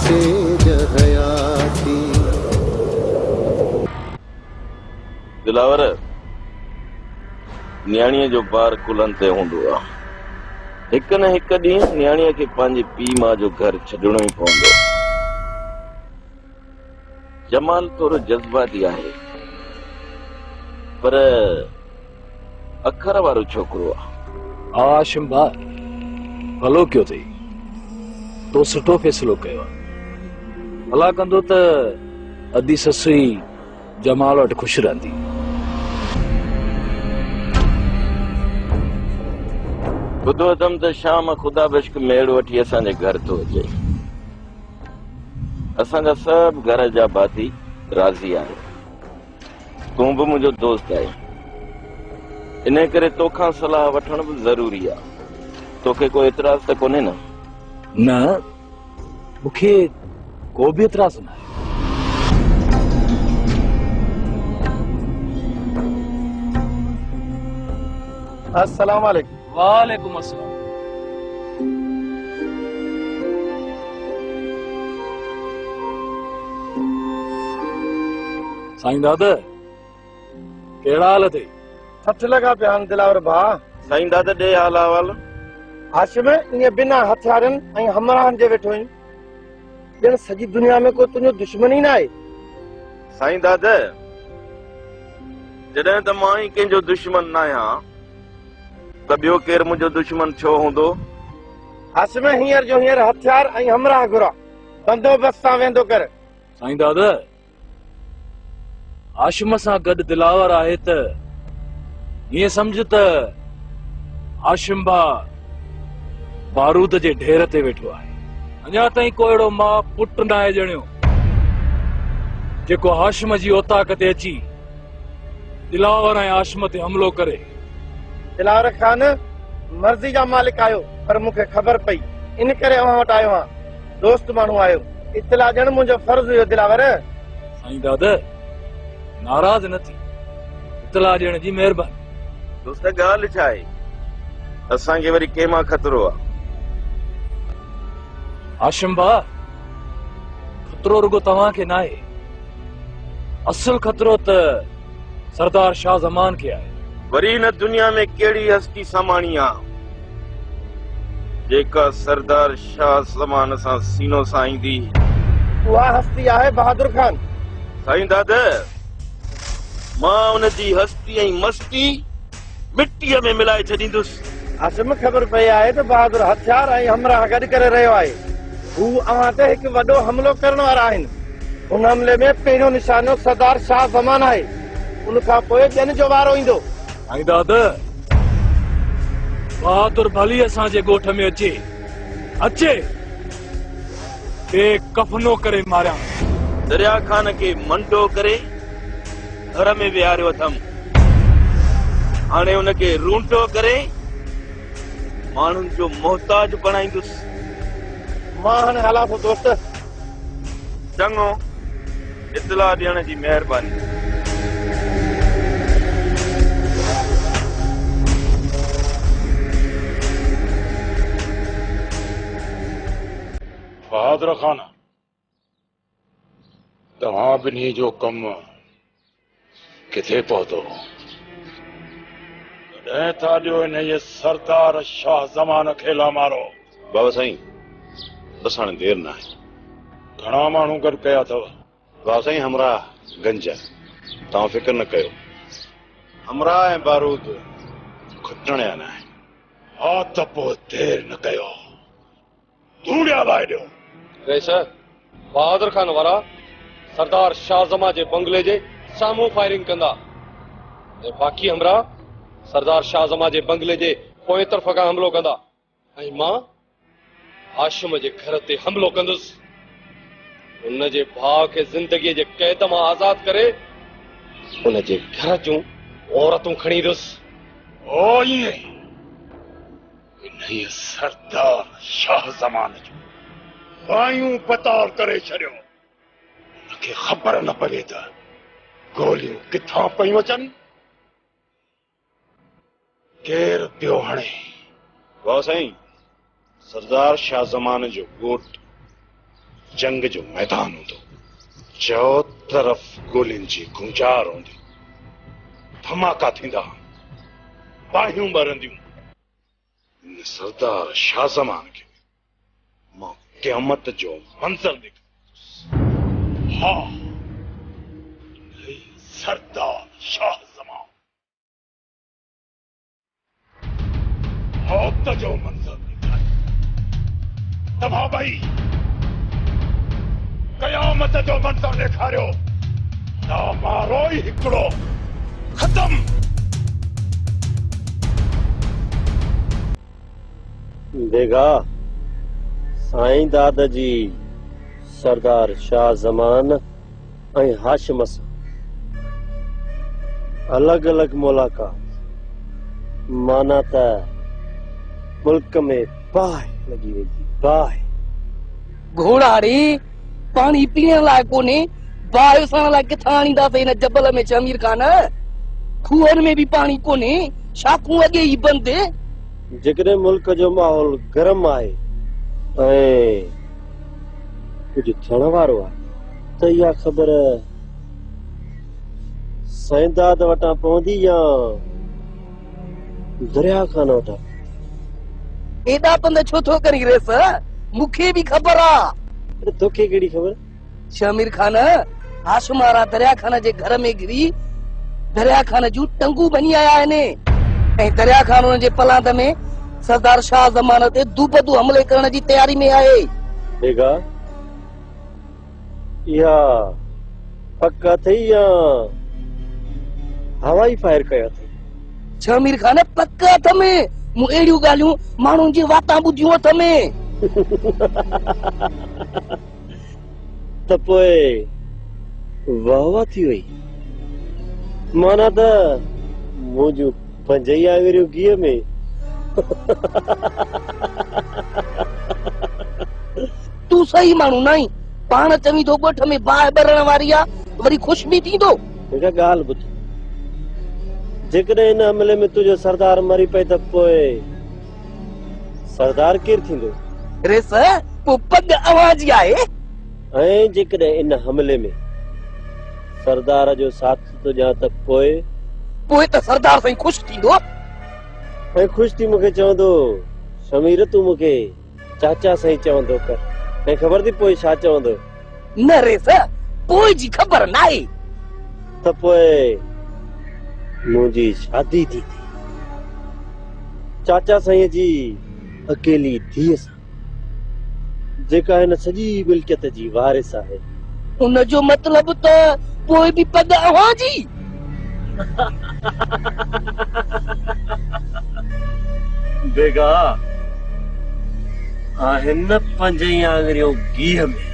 तेज हयाती। दिलावर न्याणीअ जो बार कुलनि ते हूंदो आहे। हिकु न हिकु ॾींहुं न्याणीअ खे पंहिंजे पीउ माउ जो घर छॾणो ई पवंदो। जमाल थोरो जज़्बाती आहे, पर अखर वारो छोकिरो आहे। आशिम भाउ भलो कयो अथई, तो सुठो फ़ैसिलो कयो आहे। भला कंदो त अदी ससु ई जमाल वटि ख़ुशि रहंदी। ॿुधो अथमि त शाम ख़ुदा बिश्क मेड़ वठी असांजे घर थो अचे। असांजा सभु घर जा भाती राज़ी आहिनि। तूं बि मुंहिंजो दोस्त आहीं, इन करे तोखां सलाह वठण बि ज़रूरी आहे। तोखे को एतिराज़ त कोन्हे न? न, मूंखे को बि एतिराज़ न आहे। अस्सलाम वालेकुम। वालेकुम अस्सलाम। साईं दादा कहिड़ा हाल अथई? सठ लॻा पिया आहिनि दिलावर भाउ। साईं दादा ॾे हाल अहवाल। हाशिम ईअं बिना हथियारनि ऐं हमराहनि जे वेठो आहीं। ॼण सॼी दुनिया में को तुंहिंजो दुश्मन ई न आहे। साईं दादा जॾहिं त मां ई कंहिंजो दुश्मन न आहियां त ॿियो केरु मुंहिंजो दुश्मन छो हूंदो? हाशिम हींअर जो हींअर हथियार ऐं हमराह घुरा, बंदोबस्त सां वेंदो कर। साईं दादा हाशिम सां गॾु दिलावर आहे त ईअं सम्झ त हाशिम भाउ बारूद जे ढेर ते वेठो आहे। अञा ताईं को अहिड़ो मां पुटु न आहे ॼणियो जेको हाशिम जी औताक ते अची दिलावर ऐं हाशिम ते हमलो करे। दिलावर खान मर्ज़ी जा मालिक आहियो, पर मूंखे ख़बर पई इन करे अव्हां वटि आयो आहियां। दोस्त माण्हू आहियो, इत्तला ॾियण मुंहिंजो फर्ज़ हुयो दिलावर। साईं दादा नाराज़ न थी, इतला ॾियण जी महिरबानी। दोस्त ॻाल्हि छा आहे? असांखे वरी कंहिं मां ख़तरो आहे? हाशिम भाउ ख़तरो रुगो तव्हांखे न आहे, असुल ख़तरो त सरदार शाह ज़मान खे आहे। वरी हिन दुनिया में कहिड़ी हस्ती समाणी आहे जेका सरदार शाह ज़मान सां सीनो साईंदी? उहा हस्ती आहे बहादुर खान। साईं दादा मां उनजी हस्ती ऐं मस्ती मिटीअ में मिलाए छॾींदुसि। हाशिम ख़बर पई आहे त बहादुर हथियार ऐं हमराह गॾु करे रहियो आहे। हू अव्हां ते हिकु वॾो हमलो करण वारा आहिनि। उन हमले में पहिरियों निशानो सरदार शाह ज़मान आहे, उन खां पोइ ॿियनि जो वारो ईंदो। साईं दादा बहादुर भली असांजे ॻोठ में अचे अचे बेकफनो करे मारियां। दरिया खान खे मंडो करे घर में विहारियो अथमि, हाणे उनखे रूंटो करे माण्हुनि जो मोहताज बणाईंदुसि। मां हाणे हलां थो दोस्त। चङो, इतला ॾियण जी महिरबानी। बहादुर खान तव्हां ॿिन्ही जो कमु किथे पहुतो? कॾहिं था ॾियो हिन ये सरदार शाह ज़मान खे ला मारो? बाबा साईं बस हाणे देर न आहे। घणा माण्हू गॾु कया अथव? बाबा साईं हमरा गंज आहे, तव्हां फिक्र न कयो। हमरा ऐं बारूद खुटण या न आहे। हा त पोइ देर न कयो, धूड़िया लाए ॾियो। बहादुर खान वारा सरदार शाह ज़मान जे बंगले जे साम्हूं फायरिंग कंदा ऐं बाक़ी हमरा सरदार शाह ज़मान जे बंगले जे पोएं तरफ़ खां हमलो कंदा ऐं मां हाशिम जे घर ते हमलो कंदुसि। उन जे भाउ खे ज़िंदगीअ जे कैद मां आज़ाद करे उन जे घर जूं औरतूं खणी ईंदुसि। ओ ईअं इन्हीअ सरदार शाह ज़मान जो बायूं पताल करे छॾियो। उनखे ख़बर न पवे त गोलियूं किथां पयूं अचनि, केरु पियो हणे। बाबा साईं सरदार शाह ज़मान जो ॻोठ जंग जो मैदान हूंदो, चौ तरफ़ गोलियुनि जी गुंजार हूंदी, धमाका थींदा, बाहियूं ॿरंदियूं। इन सरदार शाह ज़मान खे मां क़यामत जो मंज़र ॾेखारींदुसि। हा, सरदार शाह ज़मान मौत जो मंज़र ॾेखारींदुसि। तव्हां ॿई क़यामत जो मंज़र ॾेखारियो, ना मारो ई हिकिड़ो ख़तम। बेगा साईं दादा जी सरदार शाह ज़मान ऐं हाशिम सां अलग अलग मुलाक़ात माना त मुल्क में बाहि लॻी वेंदी। बाहि घोड़ारी पानी पीने लाइ कोन्हे, बाहि वसण लाइ किथां आणींदासीं हिन जबल में शमीर खान? खूहनि में बि पाणी कोन्हे, शाखूं अॻे ई बंदि। जेकॾहिं मुल्क जो माहौल गरम आहे ऐं कुझु थियण वारो आहे त इहा ख़बर साईं दाद वटां पवंदी या दरिया खान वटां? एॾा पंध छो थो करी रेस? मूंखे बि ख़बर आहे। तोखे कहिड़ी ख़बर? शमीर खान हाशिम वारा दरिया खान जे घर में घिरी दरिया खान जूं टंगूं बनी आया आहिनि ऐं दरिया खान हुन जे पलांद में सरदार शाह ज़मान ते दूबदू हमले करण जी तयारी में आहे। बेगा इहा पक अथई या हवाई फायर कया अथई? शमीर खान पक हथ में, मूं अहिड़ियूं ॻाल्हियूं माण्हुनि जी वातां ॿुधियूं हथ में। त पोइ वाह वाह थी वई, माना त मुंहिंजूं पंजई आङुरियूं गिह में। तूं सही माण्हू न आहीं। पाण चवीं थो ॻोठ में बाहि ॿरण वारी आहे, वरी ख़ुशि बि थींदो। हिकु ॻाल्हि ॿुध, जेकॾहिं हिन हमले में तुंहिंजो सरदार मरी पए त पोइ सरदार केरु थींदो? रेस पोइ पग अव्हां जी आहे। ऐं जेकॾहिं इन हमले में सरदार जो साथ थो ॾियां त पोइ त सरदार साईं ख़ुशि थींदो ऐं ख़ुशि थी मूंखे चवंदो, शमीर तूं मूंखे चाचा साईं चवंदो कर। ऐं ख़बर थी पोइ छा चवंदो? न रेस, पोइ जी ख़बर नाहे। त पोइ मुंहिंजी शादी थी चाचा साईं जी अकेली धीअ सां, जेका हिन सॼी मिल्कियत जी वारिस आहे। उन जो मतिलब त पोइ बि पग अव्हां जी। बेगा आहिनि पंजई आङुरियूं गिह में।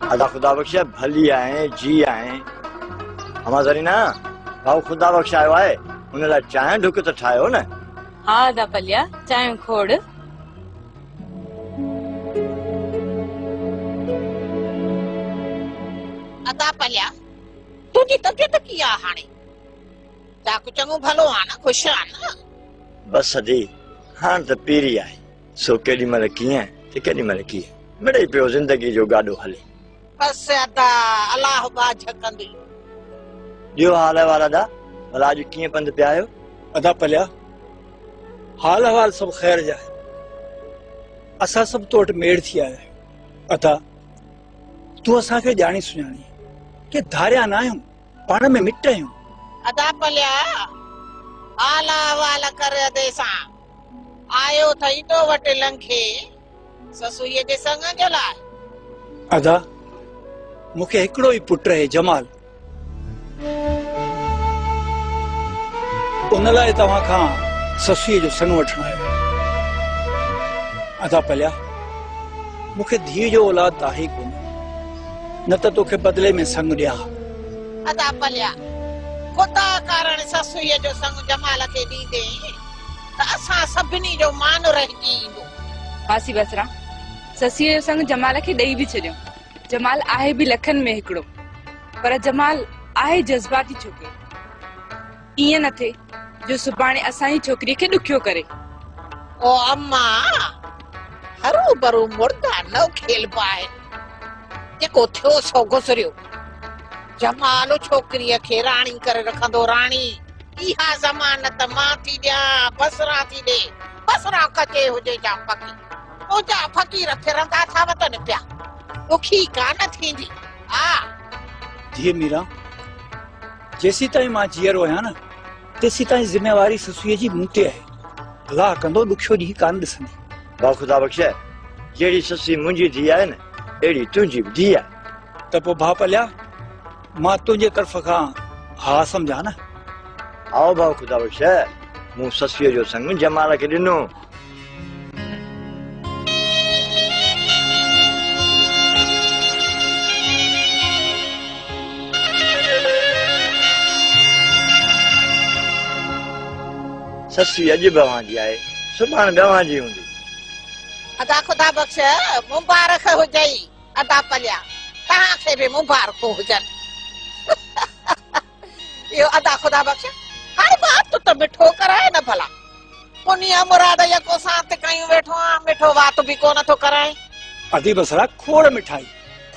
अदा खुदा बख्शा भली आए जी आए हमा जरीना भाऊ खुदा बख्शा आयो आहे उन लाइ चांहि ढुक त ठाहियो न। हा अदा पलिया चांहि खोड़। अदा पलिया तुझी तबियत कीअं आहे हाणे? चाकू चङो भलो आहे न? ख़ुशि आहे न? बस अदी हाणे त पीरी आहे, सो केॾी महिल कीअं त केॾी महिल कीअं मिड़े पियो ज़िंदगी जो गाॾो हले। बस अदा अलाह बाझ कंदी। ॿियो हाल अहिवाल अदा भला अॼु कीअं पंधु पिया आहियो? अदा पलिया हाल अहिवाल सभु ख़ैर जा आहे, असां सभु तो वटि मेड़ थी आया आहियूं। अदा तूं असांखे ॼाणी सुञाणी के धारिया न आहियूं, पाण में मिट आहियूं। अदा पलिया हाल अहिवाल कर अदे सां आयो थई तो वटि लंघे ससुईअ जे संग जो लाइ। अदा मूंखे हिकिड़ो ई पुटु आहे जमाल, उन लाइ तव्हां खां ससुईअ जो संग वठण आयो। अदा पलिया मूंखे धीअ जो औलाद त आहे कोन, न त तोखे बदिले में संग ॾियां। अदा पलिया खुदा कारण ससुईअ जो संग जमाल खे ॾींदे त असां सभिनी जो मान रहिजी ईंदो। मासी बसरा ससीअ जो संग जमाल खे ॾेई बि छॾियो। जमाल आहे बि लखनि में हिकिड़ो, पर जमाल आहे जज़्बाती छोकिरो। ईअं न थिए जो सुभाणे असांजी छोकिरीअ खे ॾुखियो करे। ओ अम्मा हरू भरू मुर्दा न खेलबा आहे, जेको थियो सो गुज़रियो। जमाल छोकिरीअ खे राणी करे रखंदो। राणी इहा ज़मानत मां थी ॾियां, बसरा थी ॾे। बसरा कचे हुजे जा फकी, ओजा फ़क़ीर फिरंदा था वतन पिया, ॾुखी कान थींदी। हा धीअ मीरा, जेसी ताईं मां जीअरो आहियां न तेसी ताईं जिम्मेवारी ससुईअ जी मूं ते आहे। अलाह कंदो ॾुखियो ॾींहुं कान ॾिसंदी। भाउ ख़ुदा बख़्शे, जहिड़ी ससी मुंहिंजी धीउ आहे न अहिड़ी तुंहिंजी बि धीउ आहे। त पोइ भाउ पलिया मां तुंहिंजे तरफ़ खां हा सम्झा न। आओ भाउ ख़ुदा बख़्शे, मूं ससीअ जो संग जमाल खे ॾिनो। ससी अॼु बवां जी आहे, सुभाणे बवां जी हूंदी। अदा खुदा बख़्श मुबारक हुजई। अदा पलिया तव्हांखे बि मुबारक हुजनि। इहो अदा खुदा बख़्श हर बात तो मिठो कराए न भला। पुनिया मुराद यको साथ कयूं वेठो आ, मिठो बात बि कोन थो कराए। अदी बसरा खोड़ मिठाई,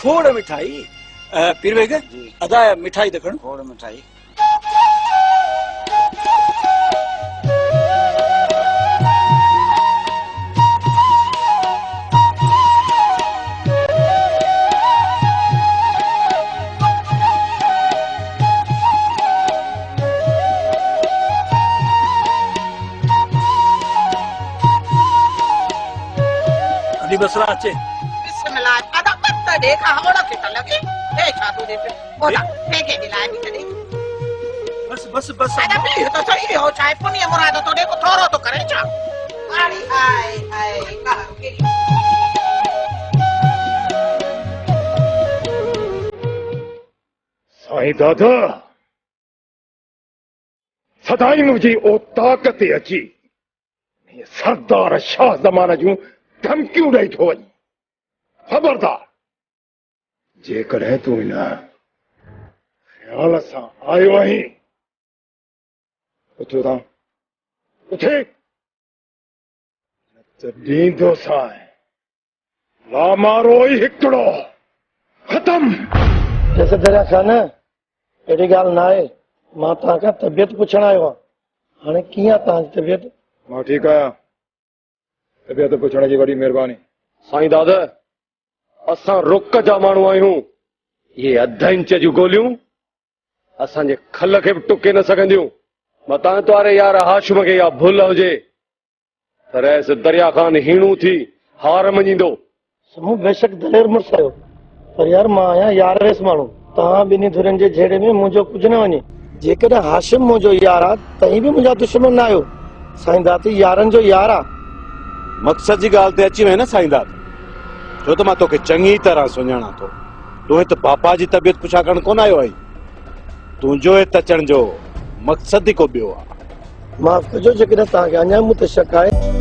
खोड़ मिठाई। पीर बेग अदा मिठाई देखण। खोड़ मिठाई। बसरा अचे। बिस्मिल्लाह अदा पत्त देखा होड़ा के लगे ए छातू दे होड़ा फेंके दिलाए भी चली। बस बस बस अदा भी तो सही हो चाहे पुनिया मुराद तो देखो थोरो तो करे चा। अरे हाय हाय का के साईं दादा सदाई मुझी ओ ताकत अची सरदार शाह ज़माना जूं धमकियूं ॾेई थो वञे। ख़बरदार जेकॾहिं तूं हिन ख़्याल सां आयो आहीं उथो तां उथे त ॾींदो सां लामारो ई हिकिड़ो ख़तम। जैसे दरिया खान अहिड़ी ॻाल्हि न आहे। मां तव्हांखां तबियत पुछण आयो आहियां। हाणे कीअं आहे तव्हांजी तबियत? मां ठीकु आहियां। तबियत पुछण जी वॾी महिरबानी। साईं दादा असां रुक जा माण्हू आहियूं। ये अध इंच जूं गोलियूं असांजे खल खे बि टुके न सघंदियूं। मतां तवारे यार हाशिम खे या भुल हुजे त रैस दरिया खान हीणू थी हार मञींदो। समूह बेशक दलेर मुड़ुस आहियो, पर यार मां आहियां यार रेस माण्हू। तव्हां ॿिन्ही धुरनि जे झेड़े में मुंहिंजो कुझु न वञे। जेकॾहिं हाशिम मुंहिंजो यार आहे तव्हीं बि मुंहिंजा दुश्मन न आहियो। साईं दाती यारनि जो यार आहे। मक़सद जी ॻाल्हि ते अची वई न साईं दादा, छो त मां तोखे चङी तरह सुञाणा थो। तूं हिते पापा जी तबियत पुछा करण कोन आयो आहीं। तुंहिंजो हिते अचण जो मक़सद ई को ॿियो आहे। माफ़ कजो जेकॾहिं तव्हांखे अञा मूं ते शक आहे।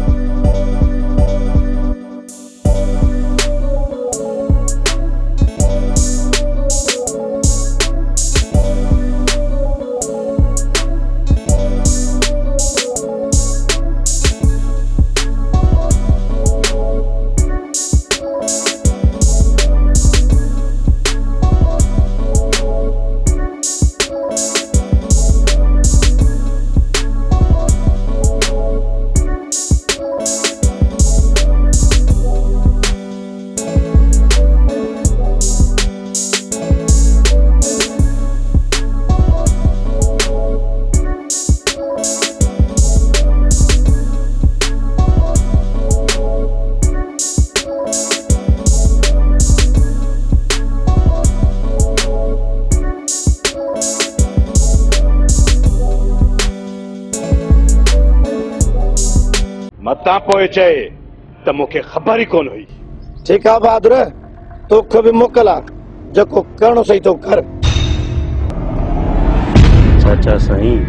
मतां पोइ चए त मूंखे ख़बर ई कोन हुई। ठीक है बहादुर, तोखे भी मोकल आ, जको करणो सही तो कर। चाचा साईं,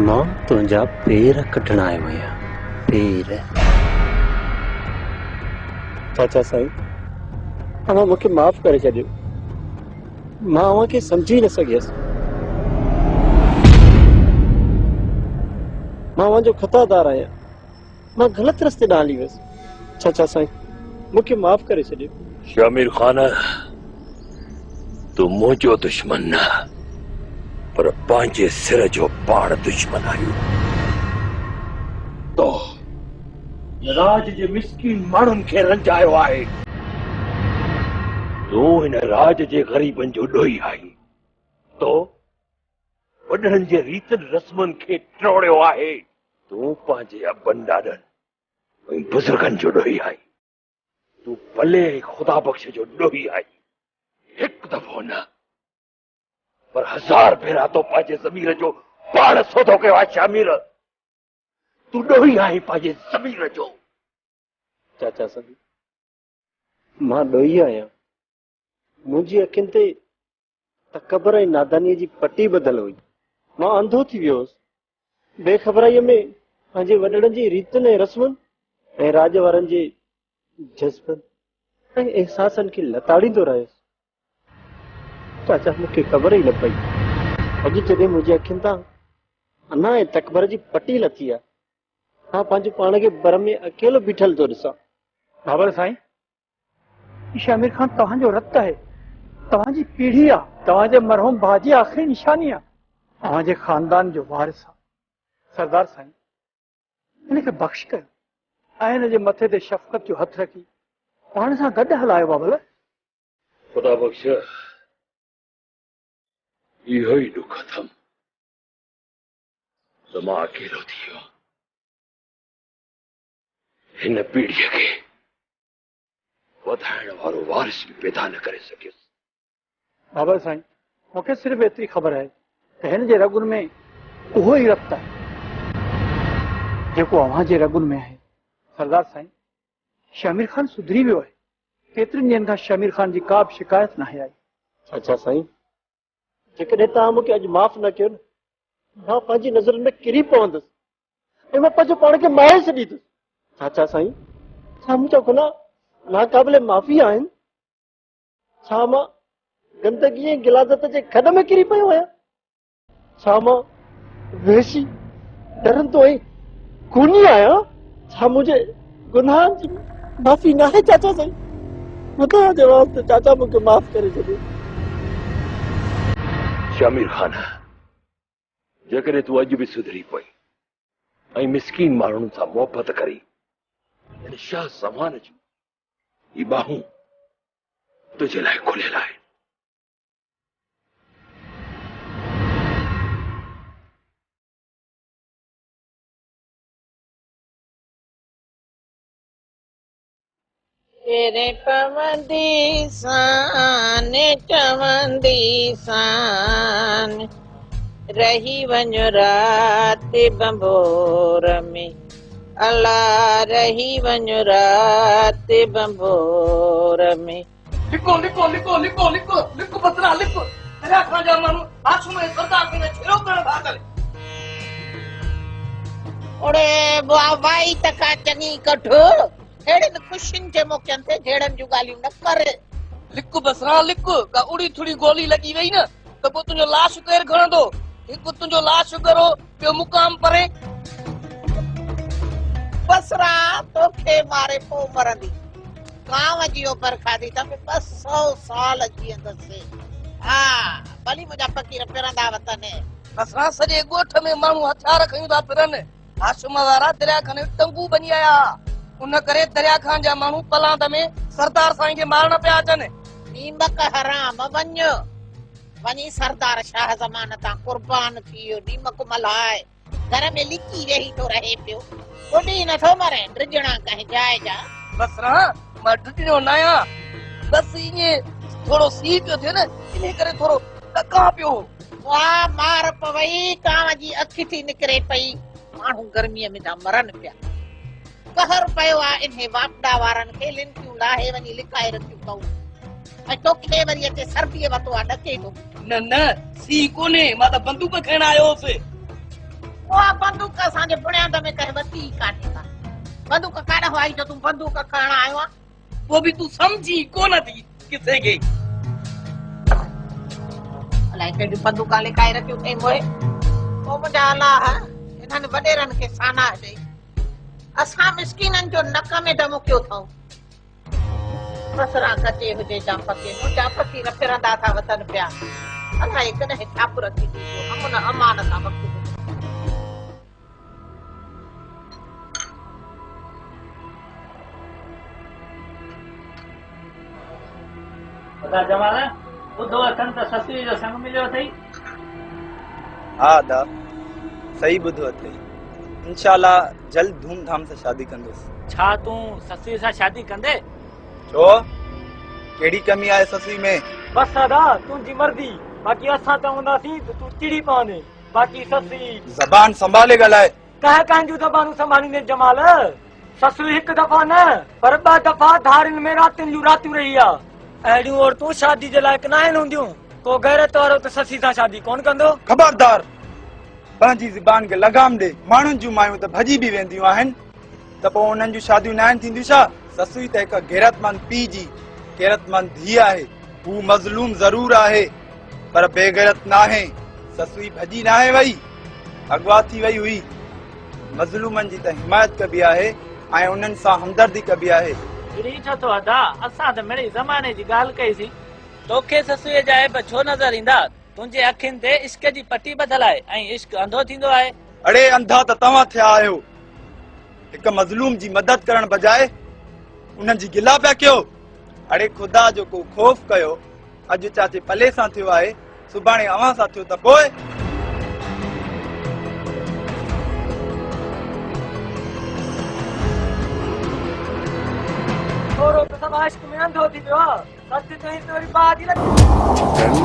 मां तुंहिंजा पेर कटण आयो आहियां। पेर। चाचा साईं, अव्हां मूंखे माफ़ करे छॾियो। मां अव्हां खे सम्झी न सघियसि। मां अव्हां जो ख़तादार आहियां। मां ग़लति रस्ते ॾांहुं हली वियुसि। चाचा साईं, मूंखे माफ़ करे छॾियो। शामिर खान, तू मुंहिंजो दुश्मन न, पर पंहिंजे सिर जो पाण दुश्मन आहियो। तो राज जे मिस्कीन माण्हुनि खे रंजायो आहे। तूं हिन राज जे ग़रीबनि जो ॾोही आहीं। तो वॾनि जे रीतनि रस्मनि खे टोड़ियो आहे। तूं पंहिंजे अबनि ॾाॾनि ऐं बुज़ुर्गनि जो ॾोही आहीं। तूं भले ख़ुदा बख़्श जो ॾोही आहीं। हिकु दफ़ो न, पर 1000 भेरा तो पंहिंजे ज़मीर जो पाण सौदो कयो आहे। शामिर, तूं ॾोही आहीं पंहिंजे ज़मीर जो। चाचा साईं, मां ॾोही आहियां। मुंहिंजी अखियुनि ते तकबर ऐं नादानीअ जी पटी ॿधल हुई। मां अंधो थी वियो हुउसि। बेख़बराईअ में पंहिंजे वॾड़नि जी रीतुनि ऐं रस्मुनि ऐं राज वारनि जे जज़्बनि ऐं एहसासनि खे लताड़ींदो रहियुसि। चाचा, मूंखे ख़बर ई न पई। अॼु जॾहिं मुंहिंजी अखियुनि तां अना ऐं तकबर जी पटी लथी आहे, मां पंहिंजे पाण खे बर में अकेलो बीठल थो ॾिसां। बाबर साईं, शामिर खान तव्हांजो रत आहे, तव्हांजी पीढ़ी आहे, तव्हांजे मरहूम भाउ जी आख़िरी निशानी आहे, तव्हांजे खानदान जो वारिस आहे। सरदार साईं, हिनखे बख़्श कयो ऐं हिन जे मथे ते शफ़क़त जो हथ रखी पाण सां गॾु हलायो। बाबल, ख़ुदा बख़्श, इहो ई ॾुख अथमि त मां अकेलो थी वियो। हिन पीढ़ीअ खे वधाइण वारो वारिस बि पैदा न करे सघियुसि। बाबर साईं, मूंखे सिर्फ़ु एतिरी ख़बर आहे त हिन जे रगुनि में उहो ई रत आहे जेको अव्हां जे रगुनि में आहे। सरदार साईं, शामिर खान सुधरी वियो आहे। केतिरनि ॾींहंनि खां शामिर खान जी का बि शिकायत न आई। चाचा साईं, जेकॾहिं तव्हां मूंखे अॼु माफ़ न कयो न, मां पंहिंजी नज़रुनि में किरी पवंदुसि ऐं मां पंहिंजो पाण खे मारे छॾींदुसि। चाचा साईं, छा मुंहिंजा गुनाह नाक़ाबिल माफ़ी आहिनि? छा मां गंदगी ऐं गिलाज़त जे खॾ में किरी पियो आहियां? छा मां वेशी, डरंदो ऐं खूनी आहियां? छा मुंहिंजे गुनाहनि जी माफ़ी न आहे? चाचा साईं, खुदा जे वास्ते चाचा मूंखे माफ़ करे छॾियो। शामिर खान, जेकॾहिं तूं अॼु बि सुधरी पई ऐं मिसकीन माण्हुनि सां मोहबत करी, हिन शाह ज़मान जूं ही बाहूं तुझे लाइ खुलियल आहिनि। तेरे पवंदी सान चवंदी सान रही वञो रात बंबोर में, अल्लाह रही वञो रात बंबोर में। लिखो लिखो लिखो लिखो लिखो लिखो पत्रा लिखो। तेरा खाजा मानू आसू में सरदार के छेड़ो करण भागल। ओड़े भाई तका चनी कठो हेड़न खुशिन के मौकन ते जेड़न जू गालियूं न कर। लिखो बसरा लिखो का उड़ी थोड़ी गोली लगी वई न तो पो तुजो लाश केर खणंदो? हिकु तुजो लाश करो ॿियो मुकाम परे। बसरा तोखे मारे पो मरंदी गांव जियो पर खादी त 200 साल जींदसि। हा भली मुंहिंजा फ़कीर फिरंदा वतन। बसरा सॼे ॻोठ में माण्हू हथियार खयूं था फिरनि। हाशिम वारा दरिया खाने टंगू बनी आया। उन करे दरिया खान जा माण्हू पलांद में सरदार साईं खे मारण पिया अचनि। नीमक हराम वञ वञी सरदार शाह ज़मान तां कुर्बान थियो। नीमक मल्हाए घर में लिकी वेही तो रहे पियो। कोडी नथो मरे ड्रिजणा कहीं जाए जा। बसरा मां ड्रिजणो न आहियां, बस इएं थोड़ो सी पियो थिए न इन करे थोड़ो ॾका पियो। वाह मार पवई कांव जी अखि थी निकरे पई। माण्हू गर्मीअ में था मरनि पिया। कहर पयो आ इन्हे वापड़ा वारन खे लिंकियूं लाहे वनी लिकाए रखियूं तऊ ऐं तोखे वरी अचे सर्दीअ वतो आ ॾके थो न न सी कोने मां त बंदूक खण आयो हुअसि उहा बंदूक असांजे बुनियाद में कंहिं वरिती ई कान्हे का बंदूक काॾा हवाई जो तूं बंदूक खणण आयो आ वो भी तू समझी कोन थी किसे के अलाए कहिड़ी बंदूक लिकाए रखियूं अथई मोए ओ मुंहिंजा अलाह इन्हनि वॾेरनि खे साना ॾे असां मिसकीननि जो नक में दम कयो अथऊं बसरा कचे हुजे जा फकीर जा फकीर फिरंदा था वतन पिया अलाए कॾहिं छाप रखी थी अमुन अमान सां वक़्तु पता जमाल ॿुधो अथनि त ससुरी जो संग मिलियो अथई हा दा सही ॿुधो अथई इंशाल्लाह जल्द धूमधाम सां शादी कंदुसि छा तूं ससुरी सां शादी कंदे छो कहिड़ी कमी आहे ससुरी में बस दादा तुंहिंजी मर्ज़ी बाक़ी असां त हूंदासीं त तूं चिड़ी पवंदे बाक़ी ससुरी ज़बान संभाले ॻाल्हाए कंहिंजूं ज़बानूं संभालींदे जमाल ससुरी हिकु दफ़ा न पर 2 दफ़ा धारियुनि में रातियुनि जूं रातियूं रही आहे अहिड़ियूं औरतूं शादी जे लाइक़ न आहिनि हूंदियूं को गैरत वारो त ससी सां शादी कोन कंदो खबरदार पंहिंजी ज़बान खे लगाम ॾे माण्हुनि जूं मायूं त भॼी बि वेंदियूं आहिनि त पोइ उन्हनि जूं शादियूं न आहिनि थींदियूं छा ससुई त हिकु गैरतमंद पीउ जी गैरतमंद धीउ आहे हू मज़लूम ज़रूर आहे पर बेगैरत न आहे ससुई भॼी न आहे वई अॻवा थी वई हुई मज़लूमनि जी त हिमायत कबी आहे ऐं उन्हनि सां हमदर्दी कबी आहे छो थो अदा असां त मिड़ई ज़माने जी ॻाल्हि कईसीं तोखे ससुए जा ऐब छो नज़र ईंदा तुंहिंजे अखियुनि ते इश्क जी पटी ॿधल आहे ऐं इश्क अंधो थींदो आहे अड़े अंधा त तव्हां थिया आहियो हिकु मज़लूम जी मदद करण बजाए उन्हनि जी गिला पिया कयो अड़े ख़ुदा जो को ख़ौफ़ कयो अॼु चाचे पले सां थियो आहे सुभाणे अव्हां सां थियो त पोइ थोरो त सभु इश्क में अंधो थी वियो आहे सच चई त वरी बात ई न